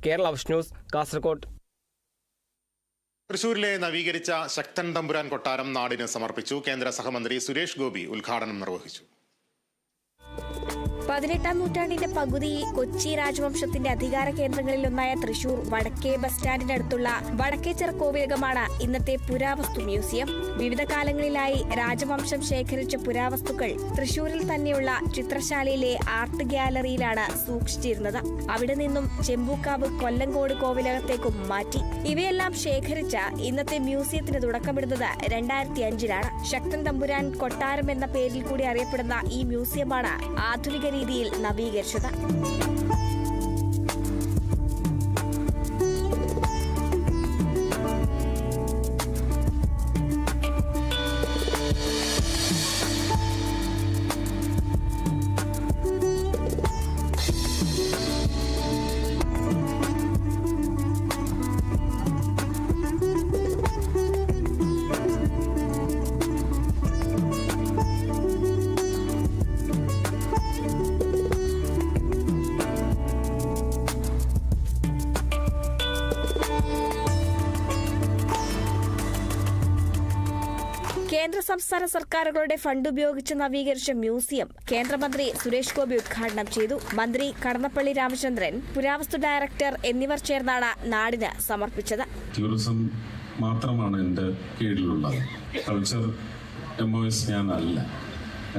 Kerala vision news, Kasaragod. തൃശൂരിലെ നവീകരിച്ച ശക്തൻ തമ്പുരാൻ കൊട്ടാരം നാടിന് സമർപ്പിച്ചു. കേന്ദ്ര സഹമന്ത്രി സുരേഷ് ഗോപി ഉദ്ഘാടനം നിർവഹിച്ചു. 18ാം നൂറ്റാണ്ടിന്റെ പകുതി കൊച്ചി രാജവംശത്തിന്റെ അധികാര കേന്ദ്രങ്ങളിലൊന്നായ തൃശൂർ വടക്കേ ബസ് സ്റ്റാൻഡിനടുത്തുള്ള വടക്കേച്ചിറ കോവിലകമാണ് ഇന്നത്തെ പുരാവസ്തു മ്യൂസിയം. വിവിധ കാലങ്ങളിലായി രാജവംശം ശേഖരിച്ച പുരാവസ്തുക്കൾ തൃശൂരിൽ തന്നെയുള്ള ചിത്രശാലയിലെ ആർട്ട് ഗ്യാലറിയിലാണ് സൂക്ഷിച്ചിരുന്നത്. അവിടെ നിന്നും ചെമ്പൂക്കാവ് കൊല്ലങ്കോട് കോവിലകത്തേക്കും മാറ്റി. ഇവയെല്ലാം ശേഖരിച്ച ഇന്നത്തെ മ്യൂസിയത്തിന് തുടക്കമിടുന്നത് 2005-ലാണ്. ശക്തൻ തമ്പുരാൻ കൊട്ടാരം എന്ന പേരിൽ കൂടി അറിയപ്പെടുന്ന ഈ മ്യൂസിയമാണ് ആധുനിക രീതിയിൽ നവീകരിച്ചത്. കേന്ദ്ര സംസ്ഥാന സർക്കാരുകളുടെ ഫണ്ട് ഉപയോഗിച്ച് നവീകരിച്ച മ്യൂസിയം കേന്ദ്രമന്ത്രി സുരേഷ് ഗോപി ഉദ്ഘാടനം ചെയ്തു. മന്ത്രി കടന്നപ്പള്ളി രാമചന്ദ്രൻ, പുരാവസ്തു ഡയറക്ടർ എന്നിവർ ചേർന്നാണ് നാടിന് സമർപ്പിച്ചത്. ടൂറിസം മാത്രമാണ് എൻ്റെ കീഴിലുള്ളത്. കൾച്ചർ MOS ഞാനല്ല.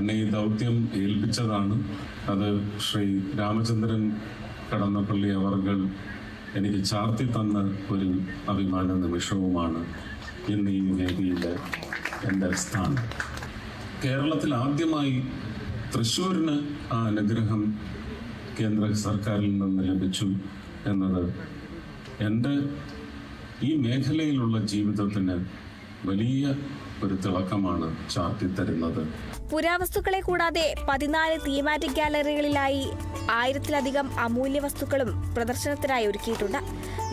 എന്നെ ഈ ദൗത്യം ഏൽപ്പിച്ചതാണ്. അത് ശ്രീ രാമചന്ദ്രൻ കടന്നപ്പള്ളി അവർകൾ എനിക്ക് ചാർത്തി തന്ന ഒരു അഭിമാന നിമിഷവുമാണ് ഇന്ന് ഈ വേദിയിലെ എൻ്റെ സ്ഥാനം. കേരളത്തിൽ ആദ്യമായി തൃശ്ശൂരിന് ആ അനുഗ്രഹം കേന്ദ്ര സർക്കാരിൽ നിന്ന് ലഭിച്ചു എന്നത് എൻ്റെ ഈ മേഖലയിലുള്ള ജീവിതത്തിന് വലിയ ഒരു തിളക്കമാണ് ചാർത്തിത്തരുന്നത്. പുരാവസ്തുക്കളെ കൂടാതെ 14 തീമാറ്റിക് ഗാലറികളിലായി 1000-ലധികം അമൂല്യ വസ്തുക്കളും പ്രദർശനത്തിനായി ഒരുക്കിയിട്ടുണ്ട്.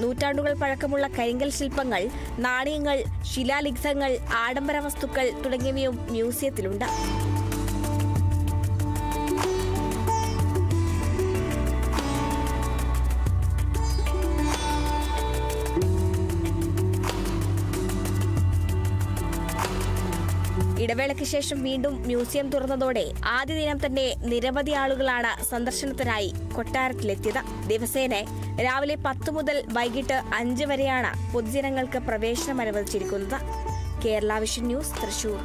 നൂറ്റാണ്ടുകൾ പഴക്കമുള്ള കരിങ്കൽ ശില്പങ്ങൾ, നാണയങ്ങൾ, ശിലാലിഖിതങ്ങൾ, ആഡംബര വസ്തുക്കൾ തുടങ്ങിയവയും മ്യൂസിയത്തിലുണ്ട്. ഇടവേളയ്ക്ക് ശേഷം വീണ്ടും മ്യൂസിയം തുറന്നതോടെ ആദ്യ ദിനം തന്നെ നിരവധി ആളുകളാണ് സന്ദർശനത്തിനായി കൊട്ടാരത്തിലെത്തിയത്. ദിവസേന രാവിലെ 10 മുതൽ വൈകിട്ട് 5 വരെയാണ് പൊതുജനങ്ങൾക്ക് പ്രവേശനം അനുവദിച്ചിരിക്കുന്നത്. Kerala vision news, Thrissur.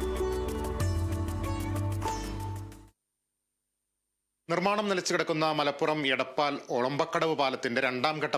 നിർമ്മാണം നിലച്ചുകിടക്കുന്ന മലപ്പുറം എടപ്പാൾ ഒളമ്പക്കടവ് പാലത്തിന്റെ 2ാം ഘട്ട